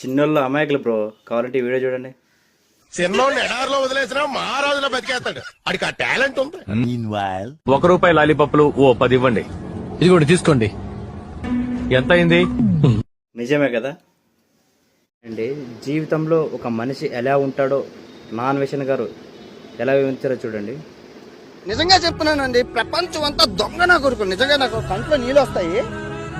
చిన్నోళ్ళు అమాయకులు బ్రో, కావాలంటే ఈ వీడియో చూడండి. చిన్నోడిని ఎడారిలో వదిలేసినా మహారాజులో బతికేస్తాడు. అడికి ఆ టాలెంట్ ఉంది. ₹1 లాలీపప్పులు ఓ 10 ఇవ్వండి. ఇది కూడా తీసుకోండి. ఎంత అయింది? నిజమే కదా అండి. జీవితంలో ఒక మనిషి ఎలా ఉంటాడో నాన్వేషన్ గారు ఎలా వివరించారో చూడండి. నిజంగా చెప్తున్నానండి, ప్రపంచం అంతా దొంగ నా కొడుకులు. నిజంగా నాకు కంట్లో నీళ్ళు వస్తాయి.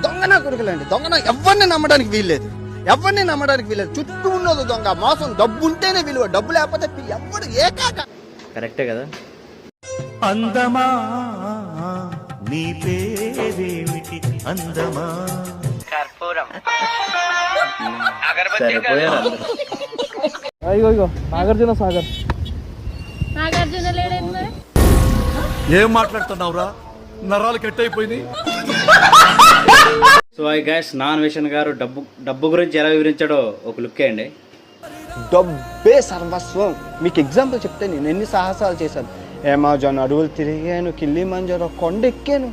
దొంగ నా కొడుకులండి. దొంగ ఎవరిని నమ్మడానికి వీల్లేదు. ఎవరిని నమ్మడానికి వీల్లేదు. చుట్టూ ఉన్నది దొంగ, మోసం. డబ్బు ఉంటేనే విలువ, డబ్బు లేకపోతే ఎవడు ఏకాక. కరెక్టే కదా. అందమా నీ పేరేమిటి అందమా? సరిపోయారు. అయ్యో నాగార్జున సాగర్. నాగార్జున లేడేంటి మరి? ఏం మాట్లాడుతున్నావురా? నరాలు కట్ అయిపోయింది. సో ఐ గైస్, నాన్వేషన్ గారు డబ్బు గురించి ఎలా వివరించాడో ఒక లుక్ అండి. డబ్బే సర్వస్వం. మీకు ఎగ్జాంపుల్ చెప్తే నేను ఎన్ని సాహసాలు చేశాను. అమెజాన్ అడవులు తిరిగాను, కిల్లిమంజారో కొండ ఎక్కాను.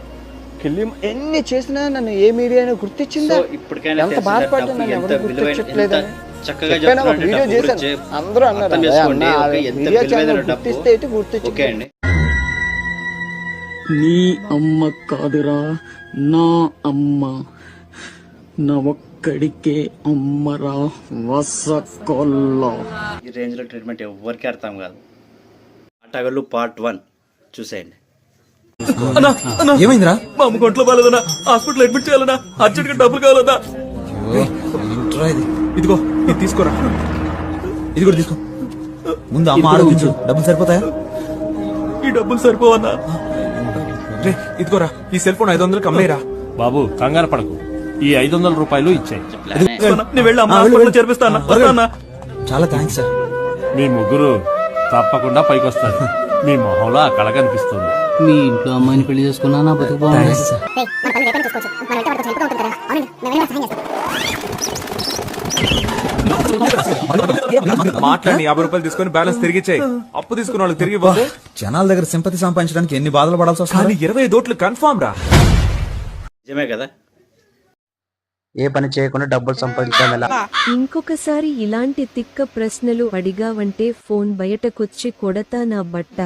ఎన్ని చేసినా నన్ను ఏ మీడియా గుర్తించిందో. ఇప్పటికైనా ఎంత బాధపడ్డా నన్ను ఎవరు గుర్తించట్లేదని చక్కగా ఒక వీడియో చేశాను. అందరూ అన్నారు మీడియా ఛానల్ గుర్తిస్తే గుర్తించండి. నీ అమ్మ కాదురా నా అమ్మ, నా ఒక్కడికే అమ్మరా వసకొల్ల. ఈ రేంజ్ లో ట్రీట్మెంట్ ఎవరికి అర్థం కాదు. ఆటగాళ్ళు పార్ట్ 1 చూసేయండి. ఏమైందిరా? మా అమ్మ ఒంట్లో బాగాలేదన్నా, హాస్పిటల్ అడ్మిట్ చేయాలన్నా, అర్జెంట్ గా డబ్బులు కావాలన్నా. ఇదిగో ఇది తీసుకోరా. ఇది కూడా తీసుకో. ముందు అమ్మ ఆరోగించు. డబ్బులు సరిపోతాయా? ఈ డబ్బులు సరిపోవన్నా. రే ఇదిగోరా, ఈ సెల్ ఫోన్ 500 అమ్మేరా. బాబు కంగారు పడకు, ఈ ₹500 ఇచ్చాయి. నేను వెళ్ళి అమ్మ హాస్పిటల్ చేర్పిస్తాను. చాలా థ్యాంక్స్ సార్. మీ ముగ్గురు తప్పకుండా పైకొస్తారు. మీ మొహంలో ఆ కళ కనిపిస్తుంది. మీ ఇంట్లో అమ్మాయిని పెళ్లి చేసుకున్నా నా బతుకు బాగుంది. మాట్లాడి ₹50 తీసుకుని బ్యాలెన్స్ తిరిగి ఇచ్చాయి. అప్పు తీసుకున్న వాళ్ళకి తిరిగి ఇవ్వదు. జనాల దగ్గర సింపతి సంపాదించడానికి ఎన్ని బాధలు పడాల్సి వస్తుంది. 25 కన్ఫామ్ రా. నిజమే కదా. ఏ పని చేయకుండా డబ్బులు సంపాదించాలి ఎలా? ఇంకొకసారి ఇలాంటి తిక్క ప్రశ్నలు అడిగావంటే ఫోన్ బయటకొచ్చి కొడతా నా బట్ట.